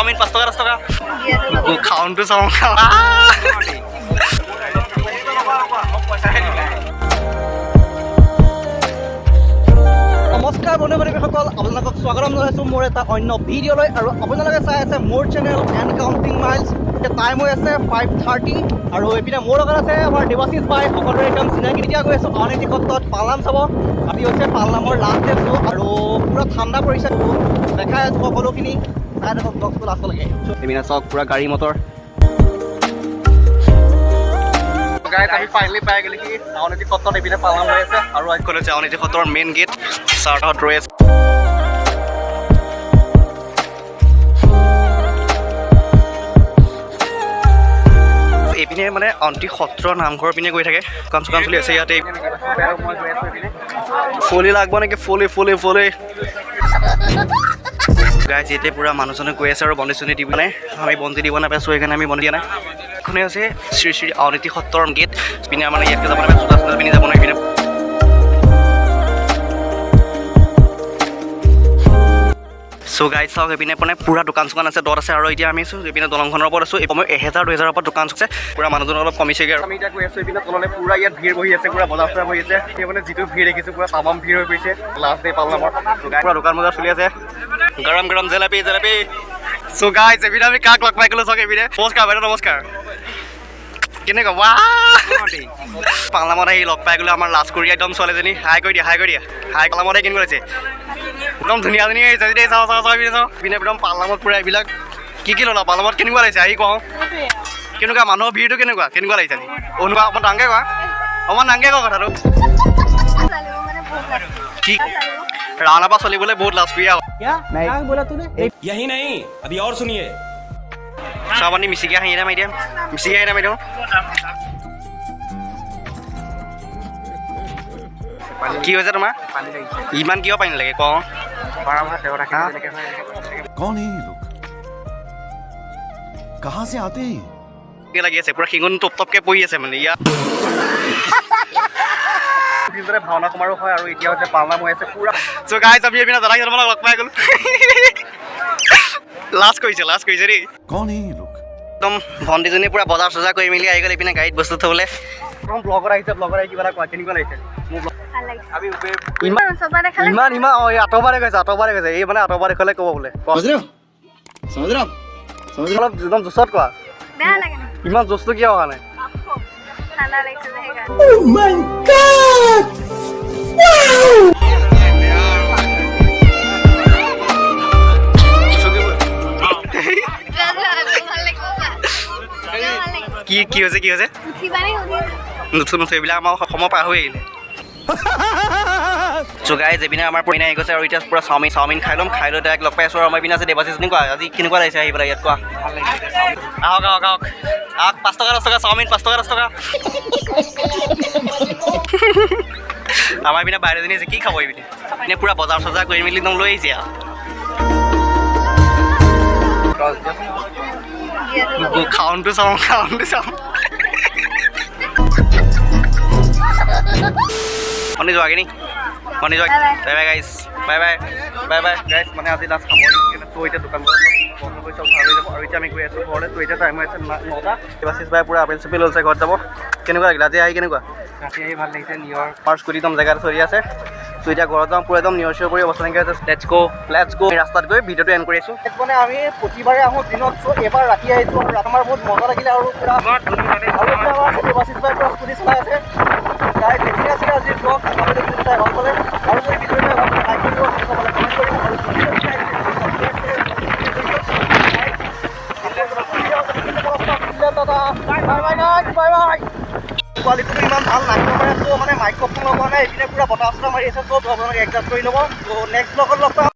Chowmein 5 টকা 10 টকা খাওনটো চাওঁ নমস্কাৰ বন্ধু বান্ধৱীসকল, আপোনালোকক স্বাগতম জনাইছোঁ মোৰ এটা অন্য ভিডিঅ'লৈ। আৰু আপোনালোকে চাই আছে মোৰ channel and counting miles. Time হৈ আছে 5:30 আৰু এইপিনে মোৰ লগত আছে আমাৰ দেৱাশিষ ভাই। সকলোৰে একদম চিনাকি দিয়া গৈ আছোঁ আউনীআটী সত্ৰত পালনাম চাব। আজি হৈছে পালনামৰ লাষ্ট ডে শ্ব' আৰু পূৰা ঠাণ্ডা পৰিছে, দেখাই আছোঁ সকলোখিনি। চাই থাকক ব্লগটো লাষ্টলৈকে। এইপিনে চাওক পূৰা গাড়ী মটৰ। আমি ফাইনেলি পাই গ'লো কি আউনীআটী সত্ৰত। এইপিনে পালনাম হৈ আছে আৰু এইখন হৈছে আউনীআটী সত্ৰৰ মেইন গেট। চাৰ্টত ৰৈ আছে। এইপিনে মানে আউনীআটী সত্ৰ নামঘৰৰ পিনে গৈ থাকে, দোকান চোকান চলি আছে ইয়াতে। ফলি লাগব নেকি? ফলি গাইজ এতিয়া পূৰা মানুহজনে গৈ আছে আৰু বন্তি চন্তি দিব নাই। আমি বন্তি দিব নাপাইছোঁ, সেইকাৰণে আমি বন্তি দিয়া নাই। এইখনে হৈছে শ্ৰী শ্ৰী আউনীআটী সত্ৰৰ গেট। পিনে মানে ইয়াতকৈ যাব নাপায়, জোতা চোতা পিন্ধি যাব নাই পিনে। চ' গাইজ চাওক এইপিনে মানে পূৰা দোকান চোকান আছে, দত আছে। আৰু এতিয়া আমি আছোঁ এইপিনে দলংখনৰ ওপৰত আছোঁ। এই সময় 1000-2000 ওপৰত দোকান আছে। পূৰা মানুহজন অলপ কমিছেগৈ আৰু আমি এতিয়া গৈ আছোঁ এইপিনে তললৈ। পূৰা ইয়াত ভিৰ বহি আছে, পূৰা বজাৰ চজাৰ বহি আছে। এতিয়া মানে যিটো ভিৰ দেখিছোঁ পূৰা তামাম ভিৰ হৈ পৰিছে লাষ্ট ডে পালনামৰ। পূৰা দোকান বজাৰ চলি আছে, গৰম গৰম জেলেপি। চ' গাইজ এইপিনে আমি কাক লগ পাই গ'লোঁ চাওক। এইপিনে নমস্কাৰ বাইদেউ, নমস্কাৰ। কেনেকুৱা ৱা পালনামত আহি লগ পাই গ'লোঁ আমাৰ লাজকুৰীয়া একদম ছোৱালীজনী। হাই কৰি দিয়া হাই পালনামত আহি কেনেকুৱা হৈছে, একদম ধুনীয়া আহিছে দেই। চাওঁ পিনে একদম পালনামত পূৰা এইবিলাক কি ল'লা পালনামত কেনেকুৱা লাগিছে আহি কওঁ। কেনেকুৱা মানুহৰ ভিৰটো কেনেকুৱা লাগিছে আজি? অনুভৱ অকণমান ডাঙৰকৈ কোৱা, কথাটো কি ৰাওনা পৰা চলিবলৈ বহুত লাজকুৰীয়া यही नहीं अभी और सुनिए। চাহ পানী মিচিকি হাঁহি এটা মাৰি দিম, কি হৈছে তোমাৰ? ইমান কিয় পানী লাগে কওঁ? कौन है ये लोग? कहाँ से आते हैं? লাগি আছে পূৰা শিঙুন টপকে পৰি আছে মানে ইয়াত। ভাওনা সমাৰোহ হয় আৰু এতিয়া হৈছে পালনাম হৈ আছে পূৰা। চ' গাইজ আমি এইপিনে দাদা কেইটামানক লগ পাই গ'লো। লাজ কৰিছে দেই। कौन है ये लोग? একদম ভণ্টিজনী পূৰা বজাৰ চজাৰ কৰি মেলি আহি গ'ল এইপিনে গাড়ীত বস্তু থ'বলৈ। একদম ব্লগত আহিছে কিবা এটা কোৱা, কেনেকুৱা লাগিছে? ইমান আঁতৰবাৰে গৈছে এই মানে আঁতৰবাৰে দেখলে ক'ব বোলে। অলপ একদম জোচত কোৱা, ইমান জোচটো কিয় অহা নাই? কি হৈছে নুঠো এইবিলাক আমাৰ সময় পাৰ হৈ আহিলে। চ' গাইজ এইপিনে আমাৰ পৰিণাম আহি গৈছে আৰু এতিয়া পূৰা চাওমিন খাই ল'ম। খাই লৈ ডাইৰেক্ট লগ পাই আছোঁ। আৰু আমাৰ পিনে আছে দেৱাশিষ। কোৱা আজি কেনেকুৱা লাগিছে আহি পেলাই ইয়াত? কোৱা আহক 5 টকা 10 টকা চাওমিন 5 টকা 10 টকা। আমাৰ পিনে বাইদেউজনী আছে, কি খাব এইপিনে? পিনে পূৰা বজাৰ চজাৰ কৰি মেলি একদম লৈ আহিছে আৰু খাওনটো চাওঁ মনে যোৱাগে নি? বাই বাই গাইজ, বাই গাইজ। মানে আজি লাষ্ট খাব ত' এতিয়া দোকান বন্ধ কৰি চব ভাল হৈ যাব। আৰু এতিয়া আমি গৈ আছোঁ ঘৰলৈ। ত' এতিয়া টাইম হৈ আছে 9টা। দেৱাশিষ বাই পূৰা আপেল চপেল লৈছে, ঘৰত যাব। কেনেকুৱা লাগিলে আজি আহি? ৰাতি আহি ভাল লাগিছে। নিউৰ আমাৰ স্কুটি একদম জেগাত চলি আছে। ত' এতিয়া ঘৰত যাওঁ, পূৰা একদম নিউৰ চিউৰ কৰি অৱস্থা নাইকিয়া হৈছে। লেটছ গ' ৰাস্তাত গৈ ভিডিঅ'টো এণ্ড কৰি আছোঁ। মানে আমি প্ৰতিবাৰে আহোঁ দিনত, চ' এইবাৰ ৰাতি আহিছোঁ আৰু আমাৰ বহুত মজা লাগিলে। আৰু পূৰা দেৱাশিষ বাই পূৰা স্কুটি চলাই আছে। গাইজ এইখিনি আছিলে আজিৰ ব্লগ। চাই ভাল পালে আৰু যদি ভিডিঅ'টো ভাল পালে লাইক কৰিব, কমেণ্ট কৰিব আৰু বাই। কোৱালিটিটো ইমান ভাল নাহিব পাৰে, চ' মানে মাইক্ৰফোন লগোৱা নাই। এইপিনে পূৰা বতাহ চতাহ মাৰি আছে, চব আপোনালোকে এডজাষ্ট কৰি ল'ব। ত' নেক্সট ব্লগত লগ পাম।